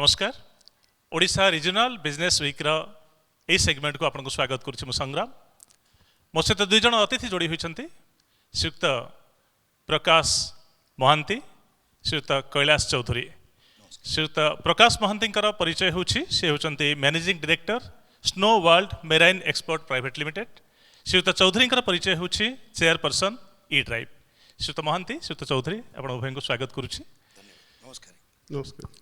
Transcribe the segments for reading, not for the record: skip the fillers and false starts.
नमस्कार Odisha regional business week रो segment को आपको स्वागत करुच्ची मु संग्राम मो सहित दुई जन अतिथि जोड़ी होती श्रीयुक्त प्रकाश महांती श्रीयुक्त कैलाश चौधरी। श्रीयुक्त प्रकाश महांती परिचय होउछि से होउछन्ति managing director snow world marine export private limited. Shriyukta Choudhury परिचय होउछि chairperson E drive. Shriyukta Mohanty Shriyukta Choudhury आपण उभय को स्वागत करुच्ची। नमस्कार। नमस्कार।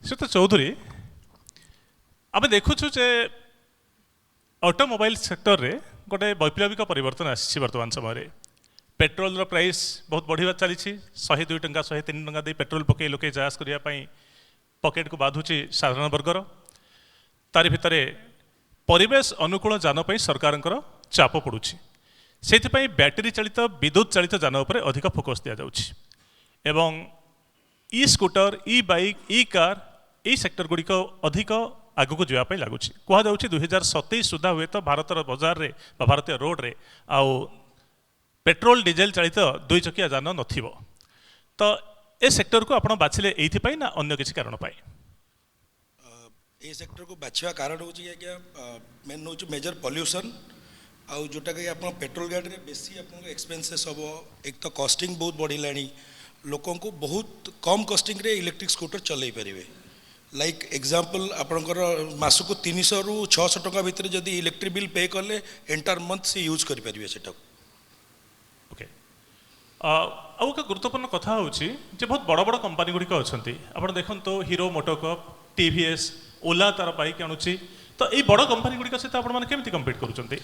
श्रीयुक्त चौधरी आम देखुचु जे ऑटोमोबाइल सेक्टर रे गोटे वैप्लविक परिवर्तन आसी वर्तमान समय पेट्रोल रो प्राइस बहुत बढ़िया चली 102 टंका 103 टंका दे पेट्रोल पके लोके जास करिया पई पॉकेट को बाधुची साधारण वर्गर तारि भितरे परिवेश अनुकूल जान पई सरकारंकर चाप पड़ुची सेति पई बैटरी चालित विद्युत चालित जान उपरे अधिक फोकस दिया जाउची एवं ई स्कूटर ई बाइक ई कार यही सेक्टर गुड़िक अधिक आगक जावाई लगुच कहुच्छे 2027 सुधा हुए तो भारत बजार रे भारतीय रोड रे आउ पेट्रोल डीजेल चालित दुई चकिया जान नथिबो तो ए सेक्टर को आपण बाछिले एइथि ना अन्य किसी कारण पाई ए सेक्टर को बाछिया कारण हो मेन हो मेजर पॉल्यूशन आउ जोटा कि आप पेट्रोल गाड़ी रे बेसी आपन एक्सपेंसेस हम एक तो कॉस्टिंग बहुत बढ़िलानी लोकों को बहुत कम कॉस्टिंग रे इलेक्ट्रिक स्कूटर चलई पारे लाइक एग्जांपल आपनकर मास को 300 रु 600 टका भितर जदि इलेक्ट्रिक बिल पे कले एंटायर मंथ से यूज करि परिबे सेटा। ओके आउ एक गुरुत्वपूर्ण कथा होची जे बहुत बड़ बड़ कंपनी गुडी को अछंती आपण देखन तो हीरो मोटोकप टीवीएस ओला तार बाइक आनुची तो ए बड़ कंपनी गुडी को से आपण माने केमति कम्पीट करूचंती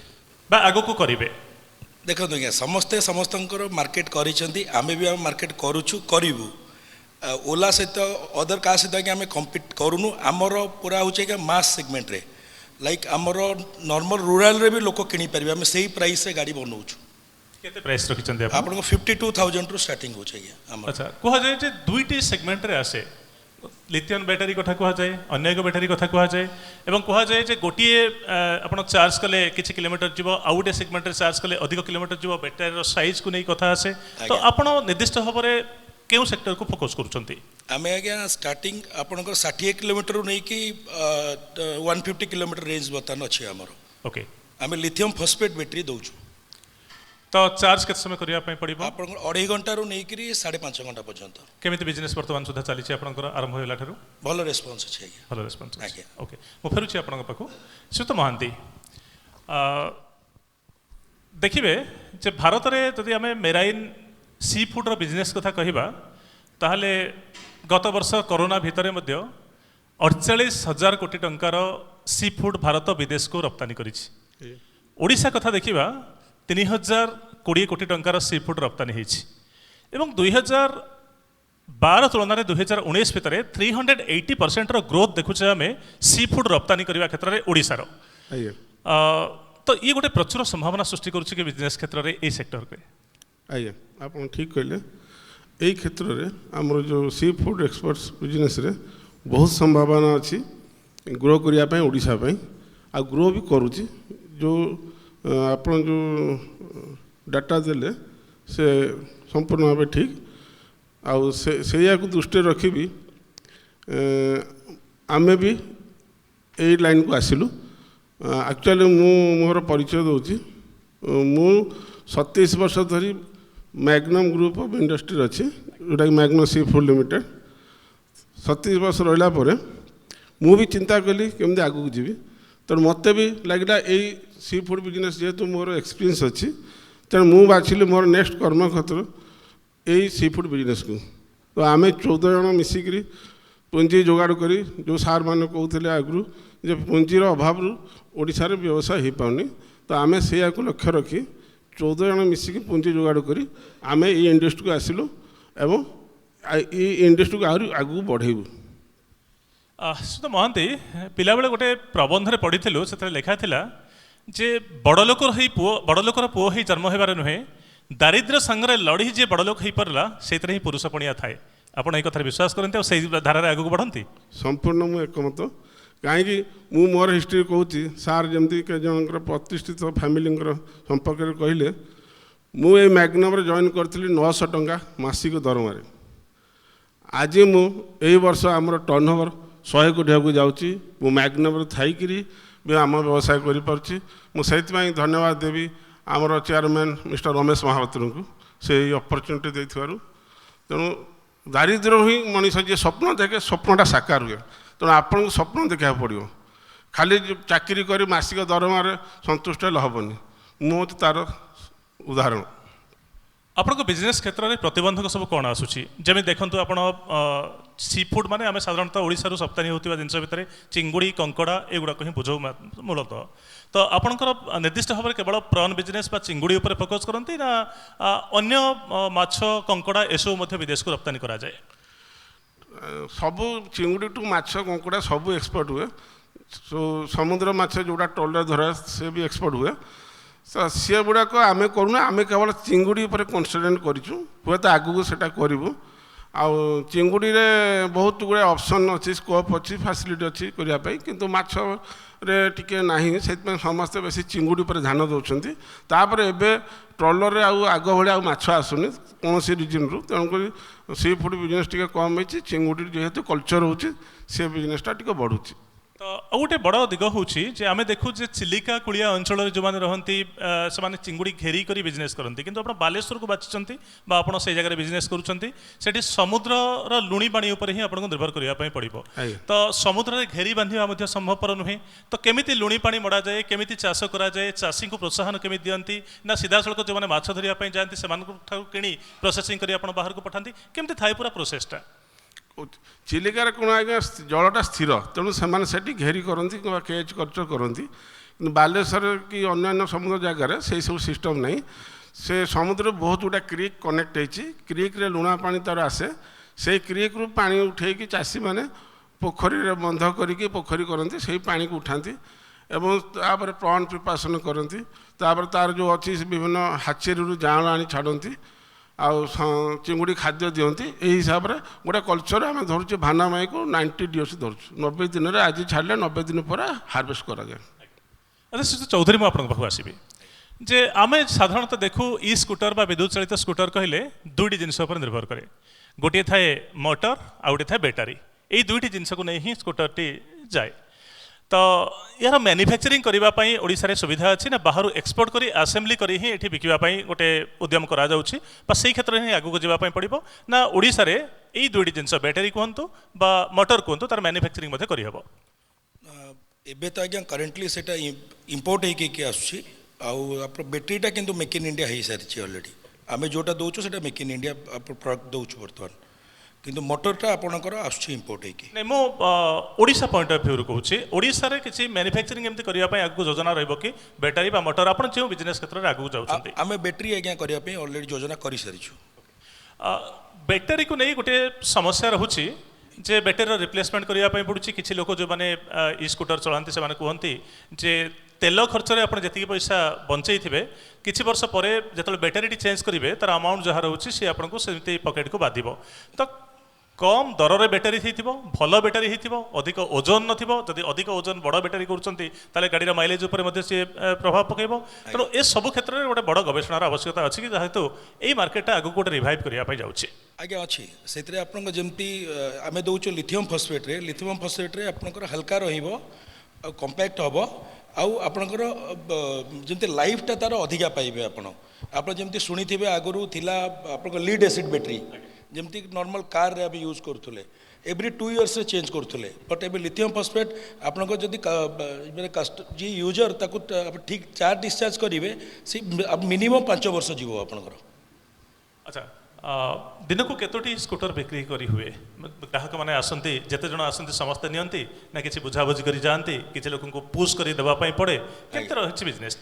बा आगो को करिवे देखो आज्ञा समस्ते समस्तंकर मार्केट करिसेंती आमे भी हम मार्केट करूछु करिवु ओला सहित अदर का सहित आज्ञा आमे कम्पीट करूनु आमर पूरा होचे कि मास सेगमेंट रे लाइक आमर नॉर्मल रूरल रे भी लोक किनि परिबे आमे सेही प्राइस से गाड़ी बनौछु। केते प्राइस रखिचंती आपन को 52000 रु स्टार्टिंग होचे आज्ञा आमर। अच्छा कह जाय जे दुईटी सेगमेंट रे आसे लिथियम बैटरी कथा कह जाए अन्य एक बैटरी कथा कह जाए एवं कह जाए जे गोटिए आपण चार्ज कले किछि किलोमीटर जीवो आउ गोटे सेगमेंट रे चार्ज कले अधिक किलोमीटर जीवो बैटरी रो साइज को नै कथा आसे तो आपण निर्दिष्ट भाबरे केउ सेक्टर को फोकस करूचंती आमे आज्ञा स्टार्टिंग आपण को 60 किलोमीटर नै कि 150 किलोमीटर रेंज बतन अछि हमर। ओके आमे लिथियम फॉस्फेट बैटरी दउछु तो चार्ज केते समय करिया पय पड़िबो आपण 2.5 घंटा रु नै कि 5.5 घंटा पर्यंत केमिति बिजनेस वर्तमान सुधा चली छी आपनकर आरंभ होला थारु भलो रेस्पॉन्स अछि आज्ञा भलो रेस्पॉन्स आज्ञा। ओके मो फेरुछि आपनक पाखु श्रीयुक्त महांती देखिबे जे भारत रे जदि आमे मेराइन सी फूड रो बिजनेस कथा कहिबा ताहले गत वर्ष कोरोना भितरे मध्य 48,000 कोटी टंकार सी फूड भारत विदेश को रप्तानी करिछि। ओडिशा कथा देखिबा 3,020 कोटी टंकार सी फूड रप्तानी होइछि एवं 2012 तुलन में 2019 भितर 380% ग्रोथ देखुचे आम सी फूड रप्तानी करने क्षेत्र में ओडिशार तो ये गोटे प्रचुर संभावना सृष्टि करुच्ची कि बिजनेस क्षेत्र में ये सेक्टर पे आज्ञा आप ठीक कहले यही क्षेत्र में आमर जो सी फूड एक्सपोर्ट्स बिजनेस रे बहुत संभावना अच्छी ग्रो करने ओडिशा आ ग्रो भी करुच्ची जो आप जो डाटा देले से संपूर्ण भाव ठीक आउ से दृष्टि रखी भी आमे भी यही लाइन को आसिलु एक्चुअली मोर परिचय दूची मु 27 वर्ष धरी मैग्नम ग्रुप ऑफ इंडस्ट्री अच्छी जोटा कि मैग्नम सी फूड लिमिटेड 27 वर्ष रहा मु भी चिंता कली केमती आगू जी तो मत भी लगे यही सी फूड बिजनेस जेहेतु मोर एक्सपीरियंस अच्छी तेणु मु बाछिली मोर नेक्स्ट कर्मक्षेत्र यही सी फूड बिजनेस को तो आम 14 जन मिसिकी पुंजी जोगाड़ करी जो सार मैंने कहते आगु जे पुंजीर अभाव ओडिशा रे व्यवसाय हो पानी तो आम से लक्ष्य रखी 14 जन मिसिकी पुंजी जोगाड़ करी आम ये इंडस्ट्री को आसिलु एवं ये इंडस्ट्री को आहरी आगू बढ़ेबू। श्रीयुक्त महांती पिला बेले गोटे प्रबंध पढ़ी से लिखा था जे बड़ लोकर पुओ ही जन्म होबार नुहे दारिद्र्य संगे लड़ी जी बड़ लोक हो पारा से ही पुरुष पणिया थाए आपड़ एक कथा विश्वास करते और से धारा आगे बढ़ती संपूर्ण मु एकमत कहीं मु मोर हिस्ट्री कहूँ सार जमी जनकर प्रतिष्ठित फैमिली संपर्क कहले मु मैग्नम जॉइन करी 900 टंका मासिक दरमार आज मु एई वर्ष आमर टर्नओवर 100 कोटी को जाऊँगी मु मैग्नम थी भी आम व्यवसाय करें मुझे धन्यवाद देवी आमर चेयरमैन मिस्टर रमेश महापात्र को से अपरच्युनिटी देथिबारु तेणु दारिद्र्य ही मनीष जी स्वप्न देखे स्वप्नटा साकार हुए तेणु आपको स्वप्न देखा पड़ो खाली चाकरी कर मासिक दरमार संतुष्ट हेनी मुझे तार उदाहरण आपनको बिजनेस क्षेत्र में प्रतिबंधक सब कौन आसूची जमी देखु आप सी फूड माने आम साधारणतः ओडिशा रप्तानी होता जिन भितर चिंगुड़ी कंकड़ा एगुड़ाक ही बुझाऊ मूलतः तो आपणकर निर्दिष्ट भाव में केवल प्रॉन बिजनेस बा चिंगुड़ी उपर फोकस करती ना अन्य माछ कंकड़ा एसबू विदेश को रप्तानी करा जाए सबू चिंगुड़ी टू माछ कंकड़ा सबू एक्सपोर्ट हुए समुद्र माछ जोड़ा टोल धरा से भी एक्सपोर्ट हुए तो सी गुड़ाक आम करूना आम केवल चिंगुड़ी पर कनसनट्रेट करूँ हे तो आगू से करूँ आउ चिंगुड़ी रे बहुत गुड़े ऑप्शन अच्छी स्कोप अच्छी फैसिलिटी अच्छी करने किंतु माछ रे टिके नहीं से समस्ते बेसी चिंगुड़ी पर ध्यान दौरान तापर एबे ट्रलर आग भाई माछ आसुनी कौन रिजन रु तेणुक सी फूड बिजनेस टी कम होती चिंगुड़ी जेहेतु कल्चर होची से बिजनेसटा टी बढ़ुची तो आ गोटे बड़ दिग हूँ जे आम देखू जे चिलिका कुलिया अंचल जो मैंने रहती से चिंगुड़ी घेरी कर बिजनेस करती किंतु आप बालेश्वर को बाचिंट आप से जगह बिजनेस करुँच समुद्र लुणी पानी उपर ही आपको निर्भर करने पड़ो तो समुद्र घेरी बांधा संभवपर नुहे तो केमी लुणी पानी मड़ा जाए केमी चाष कराए चाषी को प्रोत्साहन केमी दिखती ना सीधा सड़क जो मैंने माछ धरने जाती से कि प्रोसेसिंग कर बाहर को पठाती केमती थाए पूरा प्रोसेसटा चिलिकार कौन आज्ञा जलटा स्थिर तेणु से घेरी करती केच कल्चर करती बालेश्वर कि अन्य समुद्र जगार से सब सिस्टम नहीं से समुद्र बहुत गुड़ा क्रिक कनेक्ट होती क्रिक्रे लुणा पानी तार आसे से क्रिक रु पानी उठे चाषी मैंने पोखरी बंध करके पोखरी करती से पानी को उठाती एवं तापर प्रॉन प्रिपारेसन करती तार जो अच्छी विभिन्न हाचेरी जाल आनी छाड़ती आउ चिंगुड़ी खाद्य दिखती यही हिसाब से गोटे कल्चर आम धरुचे भाना माई को 90 DOC धरुचु 90 दिन में आज छाड़े 90 दिन पर हार्वेस्ट करा जाए। अच्छा श्री चौधरी मुझे आपको पाखु आसबि जे आम साधारणतः देखू ई स्कूटर बा विद्युत चालित स्कूटर कहले दुईटी जिनस निर्भर करे गोटे थाए मोटर आ गोटे थाए बैटारी यही दुईटी जिनस को नहीं ही स्कूटरटी जाए तो यार मैन्युफैक्चरिंग करने ओडिशा सुविधा अच्छी ना बाहर एक्सपोर्ट करी असेंबली करी ही ये बिकवाई गोटे उद्यम करा जाउछि बा सेही क्षेत्र में आगू जावाई पड़ो ना ओडिशा रे यही दुईटी जिनस बैटेरी कहतु बा मोटर कहतु तार मैन्युफैक्चरिंग करहब एबे तो आज्ञा करेन्टली से इंपोर्ट होके आसुची आप बैटेरीटा किंतु मेक इन इंडिया हो सारी अलरेडी आम जोटा दौचु से मेक इन इंडिया प्रडक्ट दौचु बर्तमान किंतु मोटरटा आपणकर आसुची इंपोर्ट होके नहीं मो ओडिशा पॉइंट ऑफ व्यू कहूँ ओडिशा रे किसी मैन्युफैक्चरिंग एमती करने आगू योजना रहिबो कि बैटरी बा मोटर आपण जो बिजनेस क्षेत्र में आगू जाउछन्ती आमे बैटरी आज्ञा करने ऑलरेडी योजना कर सारिछु बैटरी को नहीं गोटे समस्या रहुछि जे बैटरी रिप्लेसमेंट करने पड़ुछि किछि लोक जो माने ई स्कूटर चलांती से माने कहंती जे तेल खर्च रे आपण जति पैसा बंचई थिबे किछि वर्ष परे जतले बैटरी चेंज करिवे तार अमाउंट जहाँ रहुछि से आपनको सेमती पॉकेट को बाधिबो तो कम दर रे बैटरी थी भल बैटरी हो अधिक ओजन नदी अधिक ओजन बड़ बैटरी करें गाड़ी माइलेज उपर सी प्रभाव पकेब तेणु ए सब क्षेत्र में गोटे बड़ गवेषणार आवश्यकता अच्छी जेहेतु यही मार्केटा आगे गोटे रिवाइव करने जाऊँगी आज्ञा अच्छी से जमी आम दौचु लिथियम फस्फेट रे आपंकर हल्का कंपैक्ट हम आपंकर जमी लाइफटा तार अधिका पाइबे आप जमी शुणी थे आगु थिला आप लीड एसिड बैटरी जमती नॉर्मल कार रे यूज करुले एवरी 2 इयर्स रे चेंज करुले बट एबे लिथियम फॉस्फेट आपनको जदी जी यूजर ताकू ठीक चार्ज डिस्चार्ज करेंगे से मिनिमम 5 वर्ष जीव आपनकर। अच्छा दिन को केतोटी स्कूटर बिक्री करी हुए ग्राहक मैंने आसती जिते जन आसती समस्ते नियंती ना किसी बुझाबुझी कर जाती किसी लोक पुश कर देवाई पड़े केते रही बिजनेस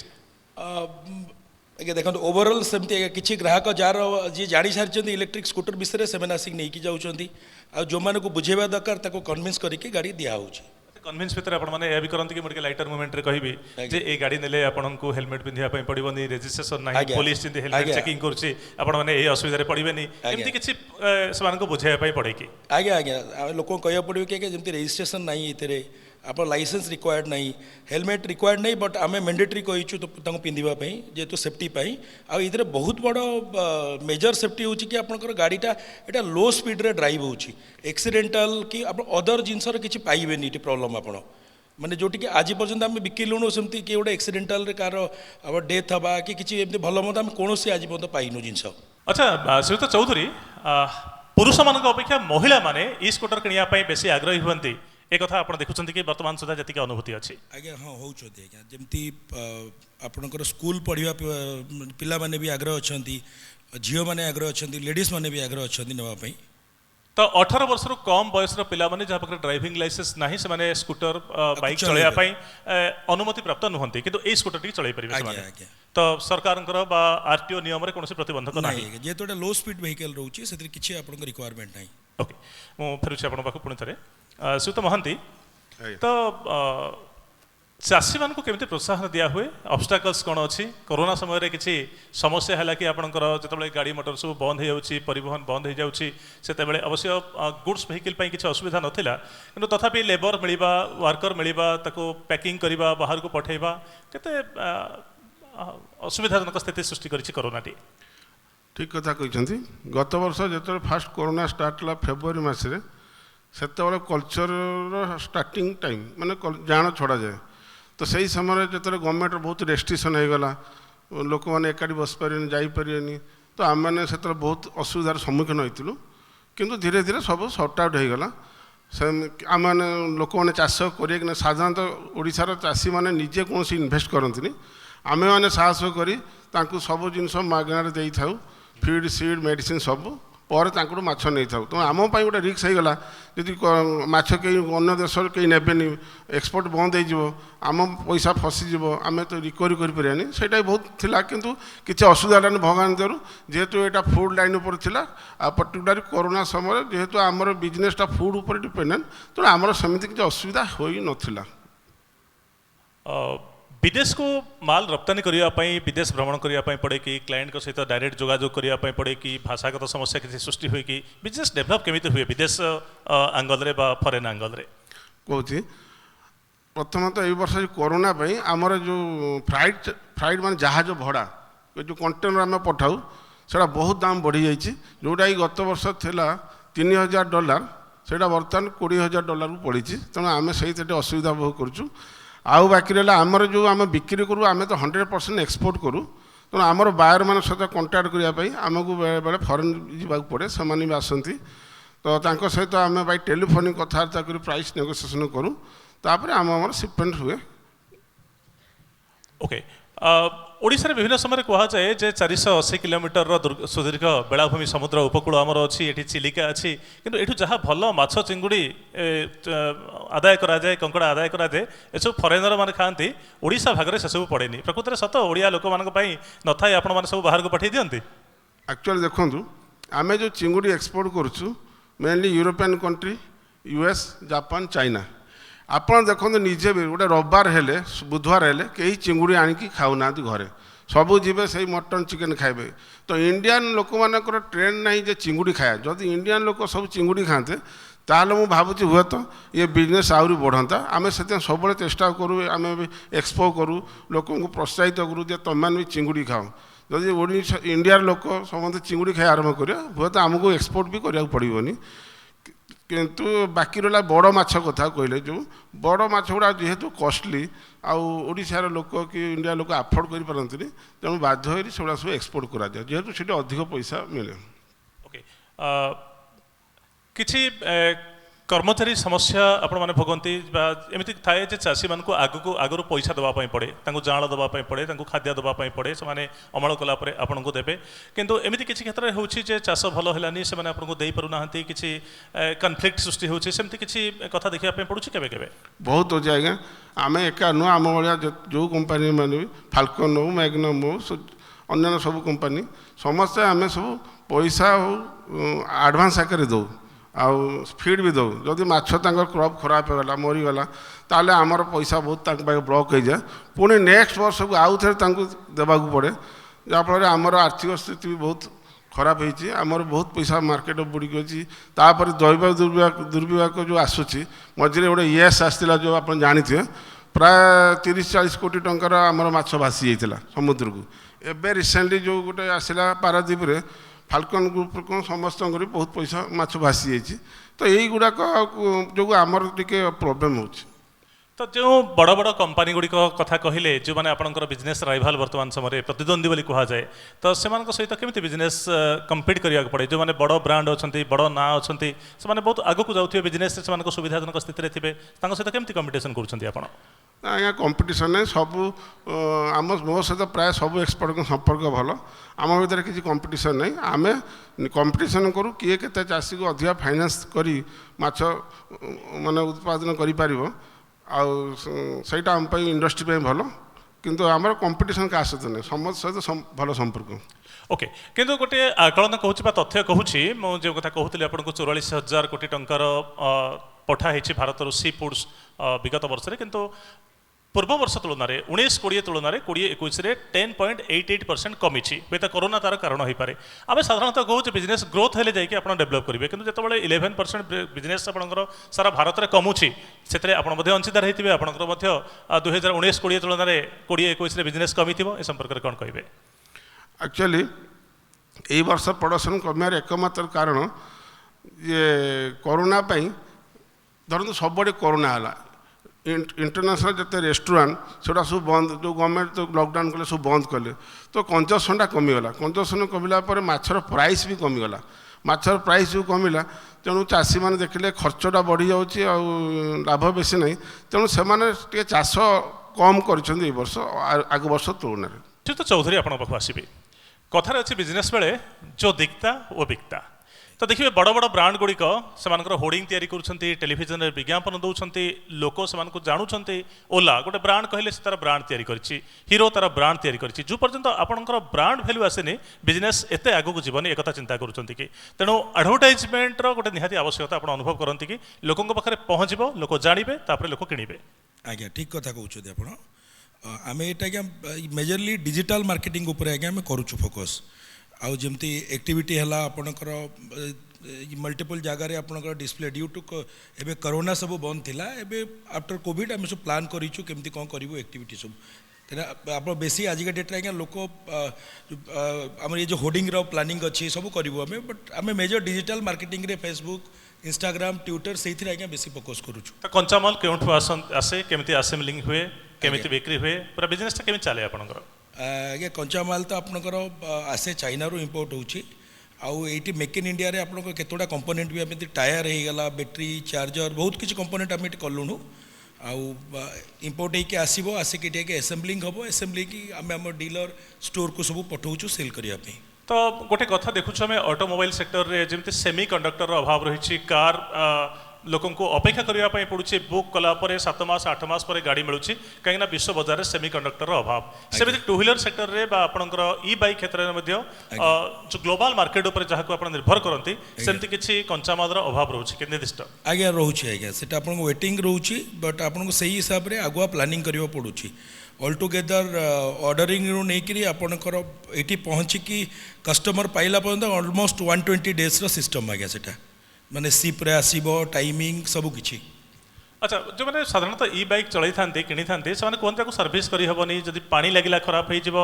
आगे देखो ओवरऑल सेमती किसी ग्राहक जार जी जानी सारी इलेक्ट्रिक स्कूटर विषय से आसिक नहीं जाऊँच जो मैंने बुझेवा दरकार कन्विन्स करके गाड़ी दिखाऊँगी कन्विन्स भितर आपने यह भी करते कि मुझे लाइटर मुवमेंट रे कहबी जे ए गाड़ी नेले आपको हेलमेट पिंधिया पड़ोनी रेजिस्ट्रेशन ना पुलिस जमी हेलमेट चेकिंग करुच्ची आपने ये असुविधा पड़ेनि एमती किसी से बुझाई पड़े कि आज्ञा आज्ञा लोक कह पड़ो कि जमी रेजिस्ट्रेशन ना ये आप लाइसेंस रिक्वायर्ड नहीं हेलमेट रिक्वायर्ड नहीं बट आम मैंडेटरी कहीचु तो पिंधापी जेहेतु सेफ्टी आर बहुत बड़ मेजर सेफ्टी हो कि आपंकर गाड़ीटा यहाँ लो स्पीड रे ड्राइव हो एक्सीडेंटाल कि आप अदर जिनसर किसी पाइबे ये प्रॉब्लम आप माने जोटि कि आज पर्यंत आम बिकिलुणु सेमती कि गोटे एक्सीडेंटाल कार अब डेथ हवा कि किसी एमती भल मत आम कौन आज पर्यंत पाइनु जिनस अच्छा श्रीयुत चौधरी पुरुष मान अपेक्षा महिला माने ई स्कूटर किଣିया बेसी आग्रही हुअन्ति ए कथा आपण देखुछन्ति कि वर्तमान सुधा जति अनुभूति अछि आज्ञा हाँ होउछन्ति आज्ञा जेमती आपणकर स्कूल पढ़िया पिला माने भी आग्रह अछन्ति झियो माने आग्रह अछन्ति लेडीज माने भी आग्रह अछन्ति नेबा पई तो 18 वर्ष कम बयस पिला माने जहाँ पाखे ड्राइविंग लाइसेंस नाही से माने स्कूटर बाइक चलाइबा अनुमति प्राप्त नुहंती किंतु ए स्कूटर टी चलाई परिबे आज्ञा से आज्ञा तो सरकारंकर बा आरटीओ नियम रे कोनोसी प्रतिबंधक नाही नहीं जेहेतु एटा लो स्पीड व्हीकल रहउछि सेतिर किछि आपणकर रिक्वायरमेंट नाही ओके मु फेरुछि आपण पाखु पुणी थरे श्रीयुत महांती ଆଜ୍ଞା। तो चाषी मान केମିତି प्रोत्साहन दिया हुए ऑब्स्टैकल्स कौन अच्छी कोरोना समय किसी समस्या है कि आपंकर जो गाड़ी मोटर सब बंद हो जाऊँगी परिवहन बंद हो जाऊँगी से अवश्य गुड्स व्हीकल किसी असुविधा नाला कि तथापि लेबर मिलवा वर्कर मिलवा पैकिंग करवा बाहर को पठेबा केते असुविधाजनक स्थिति सृष्टि करिछि कोरोनाटी ठीक कथा कहते गत वर्ष जो फास्ट कोरोना स्टार्ट है फेब्रुआरी मसरे से कल्चर स्टार्टिंग टाइम माने जान छड़ा जाए तो सही समय जो गवर्नमेंट बहुत रेस्ट्रिक्शन हो गला लोक मैंने एकाठी बस पारे जापरेनि तो आम मैंने से बहुत असुविधार सम्मुखीन होइतिलु किंतु धीरे धीरे सब सर्ट आउट हो गला से आम मैंने लोक मैंने चाष कर साधारणतः ओडिशार चाषी मैंने निजे कौन इन्वेस्ट करती आमे मैंने साहस करी सब जिनस मागणार दे था फीड सीड मेडिसिन सब पर माछ नहीं था तो आम गोटे रिक्स हो गला जी माछ कहीं अन्य देश कहीं नेबेनि एक्सपोर्ट बंद हो आम पैसा फसीज आम तो रिकवरी करें से बहुत थिला किंतु किसी असुविधा भगवान दर जेहेतु यहाँ फूड लाइन पर थिला आ पर्टिकुलर कोरोना समय जेहेतु आमर बिजनेसटा फूड उपर डिपेंडेंट तो आमर सेमती किसी असुविधा हो नथिला। विदेश को माल रप्तानी करने विदेश भ्रमण करने पड़े कि क्लाइंट सहित डायरेक्ट जोगाजोग करने पड़े कि भाषागत समस्या किसी सृष्टि हुए कि बिजनेस डेभलप केमिति हुए विदेश आंगल रे बा फरेन आंगल रे कहूँ प्रथम तो यही वर्ष कोरोना आमर जो फ्लाइट मान जहाज भड़ा जो कंटेनर आम पठाऊ से बहुत दाम बढ़ी जाइए जोटा कि गत वर्ष थिला $3000 से बर्तमान $20,000 को पड़ी तेणु आम से असुविधा बहुत करुँ आउ बाकी रहा आमर जो आम बिक्री करूँ आम तो 100% एक्सपोर्ट करूँ तेणु आमर बायर मान सहित कंटाक्ट करने आमको बेले बेले फरेन जावाक पड़े से भी आसती तो सहित आम भाई टेलीफोनिक कथबार्ता कर प्राइस नेगोसिएशन करूँ तापर आम शिपमेंट हुए। ओके ओडिशा रे विभिन्न समय कहा जाए जे 480 किलोमीटर सुदीर्घ बेलाभूमि समुद्र उपकूल आमर अच्छी ये चिलिका अच्छी किंतु एठू जहाँ भल माछ चिंगुड़ी आदाय करा जाए कंकड़ा आदाय करा जाए एसब फरेनर मैंने खाती ओडिशा भाग में से सब पड़ेनि प्रकृत में सत ओडिया लोक मान न था आपण मैंने सब बाहर को पठे दिखती एक्चुअली देखो आम जो चिंगुड़ी एक्सपोर्ट करुँ mainly European country US Japan China आपड़ देखो निजे भी गोटे रविवार हेले बुधवार हेले कई चिंगुड़ी आणिकी खाऊना घरे सबू जीवे से मटन चिकेन खाइबे तो इंडियन लोक मानकर ट्रेंड नहीं जे चिंगुड़ी खाए जदि इंडियन लोक सब चिंगुड़ी खाते ताहले मु भावुची हुए तो ये बिजनेस आहरी बढ़ता आम से सब चेष्टा करूँ आम भी एक्सपो करूँ लोक को प्रोत्साहित करूँ जे तुम भी चिंगुड़ी खाओ जदि ओडिशा इंडियार लोक समस्त चिंगुड़ी खाई आरंभ करें हुए तो आमको एक्सपोर्ट भी करा पड़ोनी किंतु बाकी रहा बड़ माछ कथा कहले जो बड़ माछ गुड़ा जेहेतु कॉस्टली आशार लोक कि इंडिया लोक आफोर्ड कर पारती तेणु बाध्य से सब एक्सपोर्ट करा जाए जेहेतु से अधिक पैसा मिले। ओके किछि कर्मचारी समस्या आपण मैंने भोगती एमती थाए जे चाषी मान आगु पैसा देवाई पड़े जाँल देवाई पड़े खाद्य देवाई पड़े से अमल कलापर आपन को देवे किंतु एमती किसी क्षेत्र में होची जे चाष भल है से आपको दे पारना किसी कनफ्लिक्ट सृष्टि होची सेमती किसी कथा देखा पड़ुछि केबे केबे बहुत अच्छे आज्ञा आम एका नुह आम भाया जो कंपानी मैंने फाल्कन हो मैग्नम हो अन्य सब कंपानी समस्ते आम सब पैसा हो आडभांस आकार दो आउ फीड भी दो जदि माछ क्रॉप खराब होगा मरीगला ताले आमर पैसा बहुत ब्लॉक हो जाए पुणी नेक्स्ट वर्ष को आउ थे देवाक पड़े जहाँफल आमर आर्थिक स्थिति भी बहुत ଖରାପ ହେଇଛି। ଆମର ବହୁତ ପଇସା ମାର୍କେଟ ବୁଡ଼ିକି ଅଛି। ତାପରେ ଜୈବ ଦୁର୍ବିପାକ ଯେଉଁ ଆସୁଛି, ମଝିରେ ଗୋଟେ ୟେସ୍ ଆସିଥିଲା ଯେଉଁ ଆପଣ ଜାଣିଥିବେ, ପ୍ରାୟ 30-40 କୋଟି ଟଙ୍କାର ଆମର ମାଛ ଭାସି ଯାଇଥିଲା ସମୁଦ୍ରକୁ। ଏବେ ରିସେଣ୍ଟଲି ଯେଉଁ ଗୋଟେ ଆସିଲା ପାରାଦ୍ୱୀପରେ ଫାଲ୍କନ୍ ଗ୍ରୁପ୍ର ସମସ୍ତଙ୍କର ବହୁତ ପଇସା ମାଛ ଭାସି ଯାଇଛି। ତ ଏଇଗୁଡ଼ାକ ଯୋଗୁଁ ଆମର ଟିକେ ପ୍ରୋବ୍ଲେମ୍ ହେଉଛି। ତ ଯେଉଁ ବଡ଼ ବଡ଼ କମ୍ପାନୀ ଗୁଡ଼ିକ କଥା କହିଲେ, ଯେଉଁମାନେ ଆପଣଙ୍କର ବିଜନେସ୍ ରାଇଭାଲ ବର୍ତ୍ତମାନ ସମୟରେ ପ୍ରତିଦ୍ୱନ୍ଦ୍ୱୀ ବୋଲି କୁହାଯାଏ, ତ ସେମାନଙ୍କ ସହିତ କେମିତି ବିଜନେସ୍ କମ୍ପିଟ୍ କରିବାକୁ ପଡ଼େ? ଯେଉଁମାନେ ବଡ଼ ବ୍ରାଣ୍ଡ ଅଛନ୍ତି, ବଡ଼ ନାଁ ଅଛନ୍ତି, ସେମାନେ ବହୁତ ଆଗକୁ ଯାଉଥିବେ ବିଜନେସ୍ରେ, ସେମାନଙ୍କ ସୁବିଧାଜନକ ସ୍ଥିତିରେ ଥିବେ, ତାଙ୍କ ସହିତ କେମିତି କମ୍ପିଟିସନ୍ କରୁଛନ୍ତି ଆପଣ? ଆଜ୍ଞା କମ୍ପିଟିସନ୍ ନାହିଁ, ସବୁ ମୋ ସହିତ ପ୍ରାୟ ସବୁ ଏକ୍ସପର୍ଟଙ୍କ ସମ୍ପର୍କ ଭଲ। ଆମ ଭିତରେ କିଛି କମ୍ପିଟିସନ୍ ନାହିଁ। ଆମେ କମ୍ପିଟିସନ୍ କରୁ କିଏ କେତେ ଚାଷୀକୁ ଅଧିକା ଫାଇନାନ୍ସ କରି ମାଛ ମାନେ ଉତ୍ପାଦନ କରିପାରିବ, ଆଉ ସେଇଟା ଆମ ପାଇଁ ଇଣ୍ଡଷ୍ଟ୍ରି ପାଇଁ ଭଲ। କିନ୍ତୁ ଆମର କମ୍ପିଟିସନ୍ କାହା ସହିତ ନାହିଁ, ସମସ୍ତ ସହିତ ଭଲ ସମ୍ପର୍କ। ଓକେ, କିନ୍ତୁ ଗୋଟିଏ ଆକଳନ କହୁଛି ବା ତଥ୍ୟ କହୁଛି, ମୁଁ ଯେଉଁ କଥା କହୁଥିଲି ଆପଣଙ୍କୁ 44,000 କୋଟି ଟଙ୍କାର ପଠା ହେଇଛି ଭାରତରୁ ସି ଫୁଡ୍ସ ବିଗତ ବର୍ଷରେ, କିନ୍ତୁ ପୂର୍ବ ବର୍ଷ ତୁଳନାରେ 19-20 ତୁଳନାରେ 20-21ରେ 10.88% କମିଛି। ହୁଏତ କରୋନା ତାର କାରଣ ହୋଇପାରେ। ଆମେ ସାଧାରଣତଃ କହୁଛୁ ବିଜନେସ୍ ଗ୍ରୋଥ୍ ହେଲେ ଯାଇକି ଆପଣ ଡେଭଲପ୍ କରିବେ, କିନ୍ତୁ ଯେତେବେଳେ 11% ବିଜନେସ୍ ଆପଣଙ୍କର ସାରା ଭାରତରେ କମୁଛି, ସେଥିରେ ଆପଣ ମଧ୍ୟ ଅଂଶୀଦାର ହେଇଥିବେ। ଆପଣଙ୍କର ମଧ୍ୟ 2019-20 ତୁଳନାରେ 20-21ରେ ବିଜନେସ୍ କମିଥିବ। ଏ ସମ୍ପର୍କରେ କ'ଣ କହିବେ? ଆକ୍ଚୁଆଲି ଏଇ ବର୍ଷ ପ୍ରଡକ୍ସନ୍ କମିବାର ଏକମାତ୍ର କାରଣ ଯେ କରୋନା ପାଇଁ। ଧରନ୍ତୁ ସବୁଆଡ଼େ କରୋନା ହେଲା, ଇଣ୍ଟରନ୍ୟାସନାଲ୍ ଯେତେ ରେଷ୍ଟୁରାଣ୍ଟ ସେଗୁଡ଼ା ସବୁ ବନ୍ଦ, ଯେଉଁ ଗଭର୍ଣ୍ଣମେଣ୍ଟ ଲକଡାଉନ୍ କଲେ ସବୁ ବନ୍ଦ କଲେ, ତ କଞ୍ଜମ୍ପସନ୍ଟା କମିଗଲା। କଞ୍ଜମ୍ପସନ୍ କମିଲା ପରେ ମାଛର ପ୍ରାଇସ୍ ବି କମିଗଲା। ମାଛର ପ୍ରାଇସ୍ ଯେଉଁ କମିଲା, ତେଣୁ ଚାଷୀମାନେ ଦେଖିଲେ ଖର୍ଚ୍ଚଟା ବଢ଼ିଯାଉଛି ଆଉ ଲାଭ ବେଶୀ ନାହିଁ, ତେଣୁ ସେମାନେ ଟିକେ ଚାଷ କମ୍ କରିଛନ୍ତି ଏଇ ବର୍ଷ ଆଗ ବର୍ଷ ତୁଳନାରେ। ଅଚ୍ୟୁତ ଚୌଧୁରୀ ଆପଣଙ୍କ ପାଖକୁ ଆସିବି। କଥାରେ ଅଛି ବିଜନେସ୍ ବେଳେ ଯେଉଁ ଦିକ୍ତା ଓ ବିକ୍ତା। ତ ଦେଖିବେ ବଡ଼ ବଡ଼ ବ୍ରାଣ୍ଡ ଗୁଡ଼ିକ ସେମାନଙ୍କର ହୋର୍ଡିଂ ତିଆରି କରୁଛନ୍ତି, ଟେଲିଭିଜନରେ ବିଜ୍ଞାପନ ଦେଉଛନ୍ତି, ଲୋକ ସେମାନଙ୍କୁ ଜାଣୁଛନ୍ତି। ଓଲା ଗୋଟେ ବ୍ରାଣ୍ଡ କହିଲେ ସେ ତାର ବ୍ରାଣ୍ଡ ତିଆରି କରିଛି, ହିରୋ ତାର ବ୍ରାଣ୍ଡ ତିଆରି କରିଛି। ଯେଉଁ ପର୍ଯ୍ୟନ୍ତ ଆପଣଙ୍କର ବ୍ରାଣ୍ଡ ଭ୍ୟାଲ୍ୟୁ ଆସିନି, ବିଜନେସ୍ ଏତେ ଆଗକୁ ଯିବନି, ଏକଥା ଚିନ୍ତା କରୁଛନ୍ତି କି? ତେଣୁ ଆଡ଼ଭର୍ଟାଇଜମେଣ୍ଟର ଗୋଟେ ନିହାତି ଆବଶ୍ୟକତା ଆପଣ ଅନୁଭବ କରନ୍ତି କି? ଲୋକଙ୍କ ପାଖରେ ପହଞ୍ଚିବ, ଲୋକ ଜାଣିବେ, ତାପରେ ଲୋକ କିଣିବେ। ଆଜ୍ଞା ଠିକ୍ କଥା କହୁଛନ୍ତି ଆପଣ। ଆମେ ଏଇଟା ଆଜ୍ଞା ମେଜରଲି ଡିଜିଟାଲ ମାର୍କେଟିଂ ଉପରେ ଆଜ୍ଞା ଆମେ କରୁଛୁ ଫୋକସ୍। ଆଉ ଯେମିତି ଆକ୍ଟିଭିଟି ହେଲା ଆପଣଙ୍କର ମଲ୍ଟିପଲ୍ ଜାଗାରେ ଆପଣଙ୍କର ଡିସପ୍ଲେ ଡ୍ୟୁ ଟୁ ଏବେ କରୋନା ସବୁ ବନ୍ଦ ଥିଲା, ଏବେ ଆଫ୍ଟର କୋଭିଡ଼ ଆମେ ସବୁ ପ୍ଲାନ୍ କରିଛୁ କେମିତି କ'ଣ କରିବୁ ଆକ୍ଟିଭିଟି ସବୁ। ତେଣୁ ଆପଣ ବେଶୀ ଆଜିକା ଡେଟ୍ରେ ଆଜ୍ଞା ଲୋକ ଆମର ଏ ଯେଉଁ ହୋର୍ଡିଂର ପ୍ଲାନିଂ ଅଛି ସବୁ କରିବୁ ଆମେ, ବଟ୍ ଆମେ ମେଜର ଡିଜିଟାଲ ମାର୍କେଟିଂରେ ଫେସବୁକ୍, ଇନଷ୍ଟାଗ୍ରାମ, ଟ୍ୱିଟର ସେଇଥିରେ ଆଜ୍ଞା ବେଶୀ ଫୋକସ୍ କରୁଛୁ। ତ କଞ୍ଚାମାଲ କେଉଁଠୁ ଆସେ, କେମିତି ଆସେମ୍ବଲିଂ ହୁଏ, କେମିତି ବିକ୍ରି ହୁଏ, ପୁରା ବିଜନେସ୍ଟା କେମିତି ଚାଲେ ଆପଣଙ୍କର? ଆଜ୍ଞା କଞ୍ଚାମାଲ ତ ଆପଣଙ୍କର ଆସେ ଚାଇନାରୁ ଇମ୍ପୋର୍ଟ ହେଉଛି। ଆଉ ଏଇଠି ମେକ୍ ଇନ୍ ଇଣ୍ଡିଆରେ ଆପଣଙ୍କର କେତେଗୁଡ଼ା କମ୍ପୋନେଣ୍ଟ ବି ଏମିତି ଟାୟାର ହେଇଗଲା, ବ୍ୟାଟେରୀ, ଚାର୍ଜର, ବହୁତ କିଛି କମ୍ପୋନେଣ୍ଟ ଆମେ ଏଠି କଲୁଣୁ। ଆଉ ଇମ୍ପୋର୍ଟ ହେଇକି ଆସିବ, ଆସିକି ଏଠି ଆସେମ୍ବଲିଂ ହେବ, ଆସେମ୍ବଲିଂ ଆମେ ଆମ ଡିଲର ଷ୍ଟୋରକୁ ସବୁ ପଠାଉଛୁ ସେଲ୍ କରିବା ପାଇଁ। ତ ଗୋଟେ କଥା ଦେଖୁଛୁ ଆମେ ଅଟୋମୋବାଇଲ ସେକ୍ଟରରେ ଯେମିତି ସେମି କଣ୍ଡକ୍ଟରର ଅଭାବ ରହିଛି, କାର୍ ଲୋକଙ୍କୁ ଅପେକ୍ଷା କରିବା ପାଇଁ ପଡ଼ୁଛି, ବୁକ୍ କଲା ପରେ 7 ମାସ 8 ମାସ ପରେ ଗାଡ଼ି ମିଳୁଛି, କାହିଁକିନା ବିଶ୍ୱ ବଜାରରେ ସେମି କଣ୍ଡକ୍ଟରର ଅଭାବ। ସେମିତି ଟୁ ହ୍ୱିଲର ସେକ୍ଟରରେ ବା ଆପଣଙ୍କର ଇ ବାଇକ୍ କ୍ଷେତ୍ରରେ ମଧ୍ୟ ଯେଉଁ ଗ୍ଲୋବାଲ ମାର୍କେଟ ଉପରେ ଯାହାକୁ ଆପଣ ନିର୍ଭର କରନ୍ତି, ସେମିତି କିଛି କଞ୍ଚାମାଲର ଅଭାବ ରହୁଛି କି ନିର୍ଦ୍ଦିଷ୍ଟ? ଆଜ୍ଞା ରହୁଛି ଆଜ୍ଞା, ସେଟା ଆପଣଙ୍କୁ ୱେଟିଂ ରହୁଛି, ବଟ୍ ଆପଣଙ୍କୁ ସେଇ ହିସାବରେ ଆଗୁଆ ପ୍ଲାନିଂ କରିବାକୁ ପଡ଼ୁଛି। ଅଲ୍ ଟୁଗେଦର ଅର୍ଡ଼ରିଂରୁ ନେଇକରି ଆପଣଙ୍କର ଏଇଠି ପହଞ୍ଚିକି କଷ୍ଟମର ପାଇଲା ପର୍ଯ୍ୟନ୍ତ ଅଲମୋଷ୍ଟ 120 ଡେଜ୍ର ସିଷ୍ଟମ୍ ଆଜ୍ଞା ସେଟା, ମାନେ ସିପ୍ରେ ଆସିବ, ଟାଇମିଂ ସବୁ କିଛି। ଆଚ୍ଛା, ଯେଉଁମାନେ ସାଧାରଣତଃ ଇ ବାଇକ୍ ଚଳାଇଥାନ୍ତି, କିଣିଥାନ୍ତି, ସେମାନେ କୁହନ୍ତି ତାକୁ ସର୍ଭିସ୍ କରିହେବନି, ଯଦି ପାଣି ଲାଗିଲା ଖରାପ ହେଇଯିବ,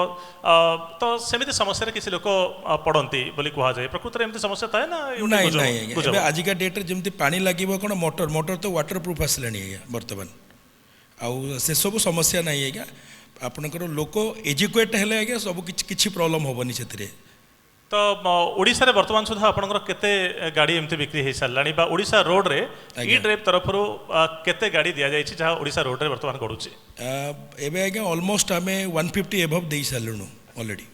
ତ ସେମିତି ସମସ୍ୟାରେ କିଛି ଲୋକ ପଡ଼ନ୍ତି ବୋଲି କୁହାଯାଏ। ପ୍ରକୃତରେ ଏମିତି ସମସ୍ୟା ଥାଏ ନା? ନାଇଁ ନାଇଁ ଆଜ୍ଞା, ଏବେ ଆଜିକା ଡେଟ୍ରେ ଯେମିତି ପାଣି ଲାଗିବ କ'ଣ, ମଟର ତ ୱାଟର ପ୍ରୁଫ୍ ଆସିଲାଣି ଆଜ୍ଞା ବର୍ତ୍ତମାନ, ଆଉ ସେସବୁ ସମସ୍ୟା ନାହିଁ ଆଜ୍ଞା। ଆପଣଙ୍କର ଲୋକ ଏଜୁକେଟ୍ ହେଲେ ଆଜ୍ଞା ସବୁ କିଛି ପ୍ରୋବ୍ଲେମ୍ ହେବନି ସେଥିରେ। ତ ଓଡ଼ିଶାରେ ବର୍ତ୍ତମାନ ସୁଦ୍ଧା ଆପଣଙ୍କର କେତେ ଗାଡ଼ି ଏମିତି ବିକ୍ରି ହେଇସାରିଲାଣି, ବା ଓଡ଼ିଶା ରୋଡ଼ରେ ଇ ଡ୍ରାଇଭ୍ ତରଫରୁ କେତେ ଗାଡ଼ି ଦିଆଯାଇଛି ଯାହା ଓଡ଼ିଶା ରୋଡ଼ରେ ବର୍ତ୍ତମାନ ଗଡ଼ୁଛି? ଏବେ ଆଜ୍ଞା ଅଲମୋଷ୍ଟ ଆମେ 150 ଏଭବ୍ ଦେଇ ସାରିଲୁଣୁ ଅଲରେଡ଼ି।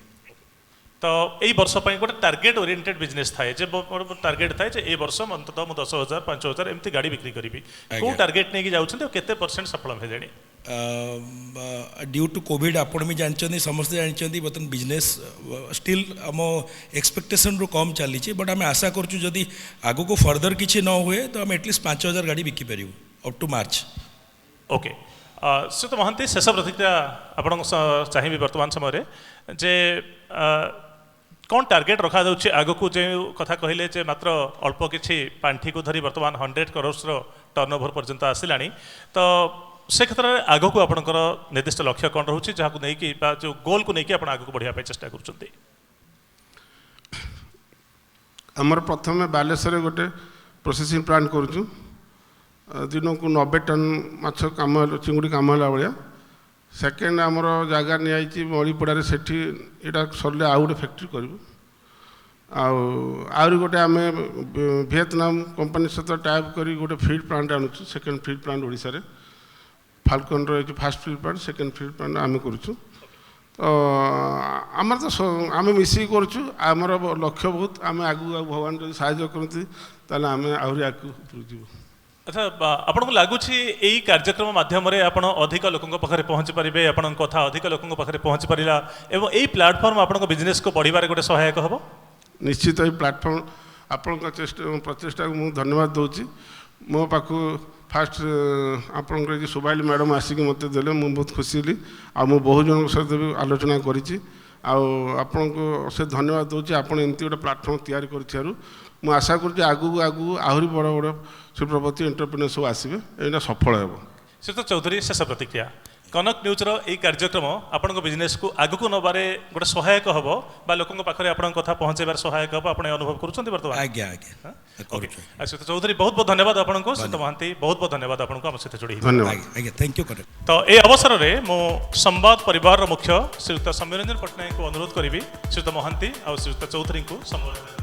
ତ ଏଇ ବର୍ଷ ପାଇଁ ଗୋଟେ ଟାର୍ଗେଟ୍ ଓରିଏଣ୍ଟେଡ୍ ବିଜନେସ୍ ଥାଏ, ଯେ ଟାର୍ଗେଟ୍ ଥାଏ ଯେ ଏଇ ବର୍ଷ ଅନ୍ତତଃ ମୁଁ 10,000 5,000 ଏମିତି ଗାଡ଼ି ବିକ୍ରି କରିବି। କେଉଁ ଟାର୍ଗେଟ୍ ନେଇକି ଯାଉଛନ୍ତି ଆଉ କେତେ % ସଫଳ ହେଲେଣି? ଡ୍ୟୁ ଟୁ କୋଭିଡ଼ ଆପଣ ବି ଜାଣିଛନ୍ତି, ସମସ୍ତେ ଜାଣିଛନ୍ତି, ବର୍ତ୍ତମାନ ବିଜନେସ୍ ଷ୍ଟିଲ୍ ଆମ ଏକ୍ସପେକ୍ଟେସନ୍ରୁ କମ୍ ଚାଲିଛି, ବଟ୍ ଆମେ ଆଶା କରୁଛୁ ଯଦି ଆଗକୁ ଫର୍ଦର କିଛି ନ ହୁଏ ତ ଆମେ ଆଟଲିଷ୍ଟ 5,000 ଗାଡ଼ି ବିକିପାରିବୁ ଅପ୍ ଟୁ ମାର୍ଚ୍ଚ। ଓକେ, ଶ୍ରୀଯୁକ୍ତ ମହାନ୍ତି, ଶେଷ ପ୍ରତିକ୍ରିୟା ଆପଣଙ୍କ ଚାହିଁବି ବର୍ତ୍ତମାନ ସମୟରେ, ଯେ कौन टार्गेट रखा जाउछि आगो को जे कथा कहले जे मात्र अल्प किछि पांठी को धरी वर्तमान 100 करोड़ रो टर्नओवर पर्यंत आसिलानी तो से क्षेत्र में आगो को आपनकर निर्दिष्ट लक्ष्य कौन रहउछि जहां को नै कि बा जो गोल को नै कि आपण आगो को बढ़िया पे चेष्टा करछन्ते आमर प्रथम बालेश्वर गोटे प्रोसेसिंग प्लांट करूँ दिन को 90 टन माछ कम चिंगुड़ी कम है भाया सेकेंड आमर जगह नहीं मणिपड़े से यहाँ सरले आउ गोटे फैक्ट्री करूँ आहरी गोटे आम वियतनाम कंपनी सहित टाइप कर गोटे फीड प्लांट आणुचु सेकेंड फीड प्लांट ओडिशा रे फाल्कन रो first feed plant second feed plant आम करूँ तो आमर तो आम मिसिक करुँ आमर लक्ष्य बहुत आम आगू भगवान जो साहय करती ताले आम आहरी आगू जीव अच्छा आपको लगुच यही कार्यक्रम माध्यम आपण अधिक लोकों पाखे पहुँची पारे आपण कथा अधिक लोकों पाखे पहुँची पारा एवं यही प्लाटफर्म आपण बिजनेस को बढ़िबार गोटे सहायक हम निश्चित ये प्लाटफर्म आपण प्रचेषा को मुझे धन्यवाद दूसरी मो पाखु फास्ट आपंकर सुभाली मैडम आसिक मत देले मुझे बहुत खुशी हली आ बहुत जन सहित भी आलोचना करी आपण को से धन्यवाद दूसरी आप एमती गोटे प्लाटफर्म तैयारी कर मुझे आशा करूँ आगू आगू आहरी बड़ बड़ शिल्पपति एंटरप्रेन्योर सब आसवे यहाँ सफल हो श्रीयुत चौधरी शेष प्रतिक्रिया कनक न्यूज रो कार्यक्रम आपण बिजनेस को आगु को नबारे गोटे सहायक हम बा लोकों पाखे आपण कथा पहुँचार सहायक हम आप अनुभव करुँच बर्तमान आज्ञा आज्ञा ओके श्रीयुत चौधरी बहुत बहुत धन्यवाद आपको श्रीयुत महांती बहुत बहुत धन्यवाद आपको आम सहित जोड़ी धन्यवाद आज्ञा थैंक यू तो ये अवसर में मो संवाद परिवार मुख्य श्रीयुत सौम्यरंजन पट्टनायक को अनुरोध करी श्रीयुत महांती और श्रीयुत चौधरी को संबोधन